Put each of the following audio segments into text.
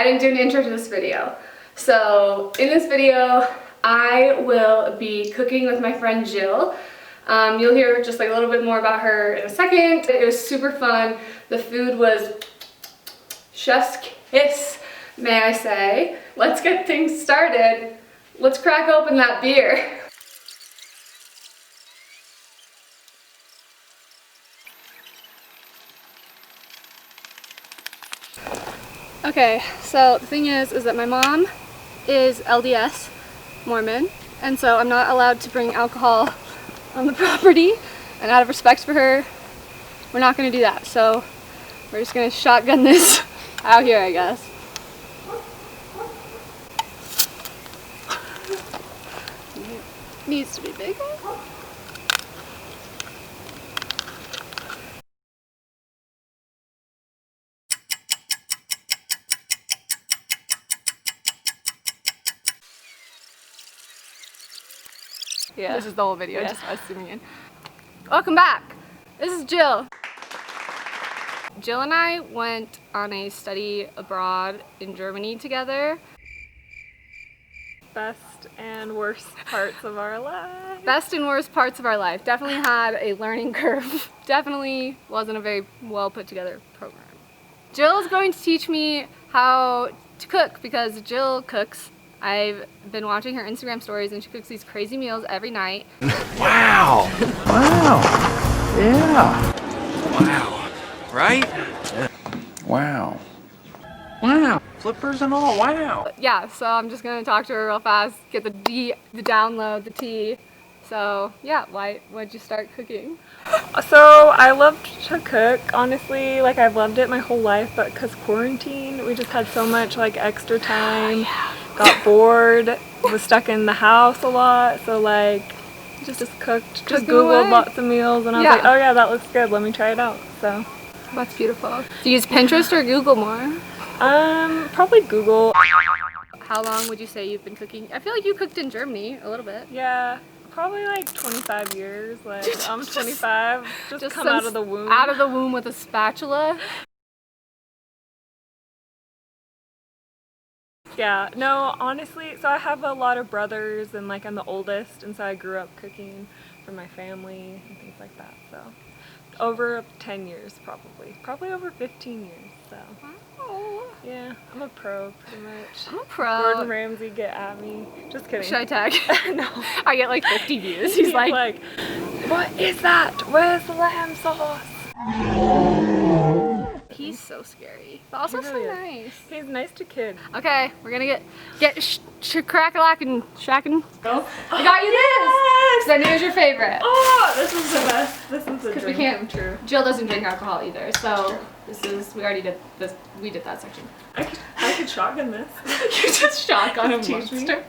I didn't do an intro to this video. So in this video, I will be cooking with my friend Jill. You'll hear just like a little bit more about her in a second. It was super fun. The food was chef's kiss, may I say. Let's get things started. Let's crack open that beer. Okay, so the thing is that my mom is LDS Mormon, and so I'm not allowed to bring alcohol on the property, and out of respect for her, we're not going to do that. So we're just going to shotgun this out here, I guess. It needs to be bigger. Yeah, this is the whole video, just us zooming in. Welcome back. This is Jill. Jill and I went on a study abroad in Germany together. Best and worst parts of our life. Best and worst parts of our life. Definitely had a learning curve. Definitely wasn't a very well put together program. Jill is going to teach me how to cook because Jill cooks. I've been watching her Instagram stories and she cooks these crazy meals every night. Wow! Wow! Yeah! Wow! Right? Yeah. Wow! Wow! Flippers and all, wow! Yeah, so I'm just gonna talk to her real fast, get the download, the tea. So yeah, why'd you start cooking? So I loved to cook, honestly, like I've loved it my whole life, but because quarantine, we just had so much like extra time, got bored, was stuck in the house a lot, so like just cooked, just Googled lots of meals, and I was like, oh yeah, that looks good, let me try it out, so. That's beautiful. Do you use Pinterest or Google more? Probably Google. How long would you say you've been cooking? I feel like you cooked in Germany a little bit. Yeah. Probably like 25 years, like I'm 25, just come out of the womb. Out of the womb with a spatula? Yeah, no, honestly, so I have a lot of brothers and like I'm the oldest, and so I grew up cooking for my family and things like that, so over 10 years probably over 15 years, so. Wow. Yeah, I'm a pro pretty much. I'm a pro. Gordon Ramsay, get at me. Just kidding. Should I tag? No. I get like 50 views. He's like, what is that? Where's the lamb sauce? He's so scary, but also so nice. He's nice to kids. Okay, we're gonna get crack-a-lack and shackin'. Go. I got you this! Because I knew it was your favorite. Oh, this is the best. This is a dream come true. Jill doesn't drink alcohol either, so we already did this. We did that section. I could shotgun this. You just shotgun a monster.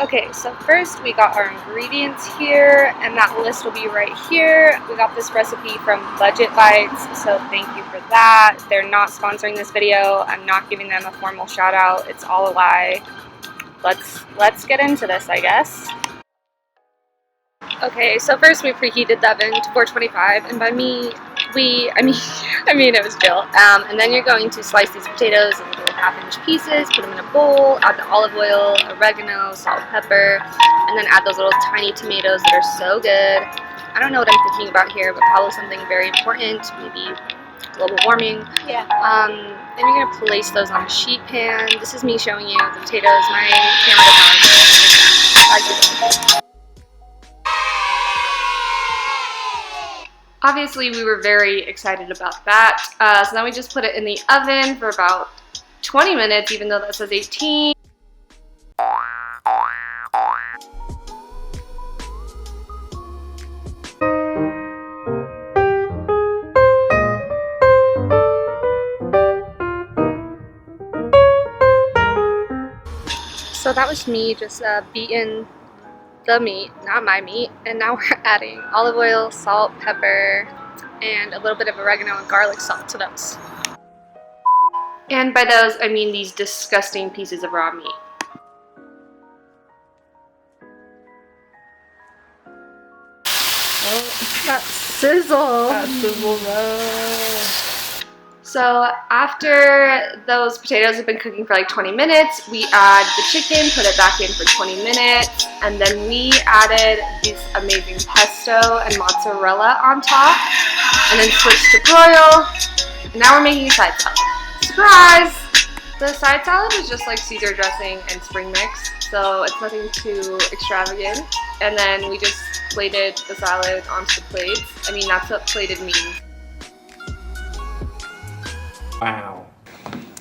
Okay, so first we got our ingredients here, and that list will be right here. We got this recipe from Budget Bites, so thank you for that. They're not sponsoring this video. I'm not giving them a formal shout out. It's all a lie. Let's get into this, I guess. Okay, so first we preheated the oven to 425, and by me, I mean it was Jill. And then you're going to slice these potatoes into little half-inch pieces, put them in a bowl, add the olive oil, oregano, salt, pepper, and then add those little tiny tomatoes that are so good. I don't know what I'm thinking about here, but probably something very important, maybe global warming. Yeah. Then you're gonna place those on a sheet pan. This is me showing you the potatoes. My camera does not. Obviously, we were very excited about that. So then we just put it in the oven for about 20 minutes, even though that says 18. So that was me just beating the meat, not my meat, and now we're adding olive oil, salt, pepper, and a little bit of oregano and garlic salt to those. And by those, I mean these disgusting pieces of raw meat. Oh, that sizzle! That sizzle roll. So after those potatoes have been cooking for like 20 minutes, we add the chicken, put it back in for 20 minutes, and then we added this amazing pesto and mozzarella on top, and then switched to broil. And now we're making a side salad. Surprise! The side salad is just like Caesar dressing and spring mix, so it's nothing too extravagant. And then we just plated the salad onto the plates. I mean, that's what plated means. Wow.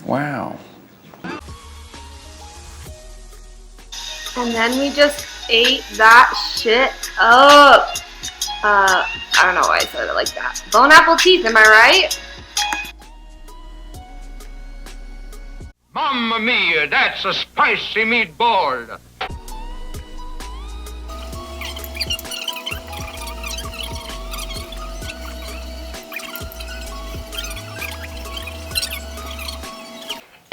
Wow. And then we just ate that shit up. I don't know why I said it like that. Bone apple teeth, am I right? Mamma mia, that's a spicy meatball.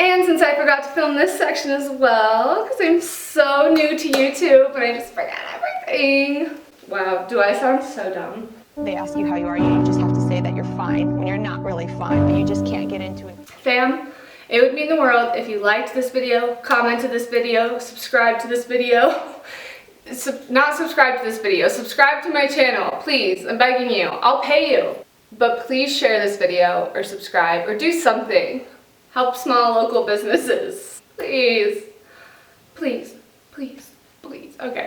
And since I forgot to film this section as well, because I'm so new to YouTube and I just forgot everything. Wow, do I sound so dumb? They ask you how you are, you just have to say that you're fine when you're not really fine, but you just can't get into it. Fam, it would mean the world if you liked this video, commented this video, subscribed to this video. Not subscribe to this video, subscribe to my channel, please, I'm begging you. I'll pay you. But please share this video or subscribe or do something. Help small local businesses. Please. Please, please, please. Okay.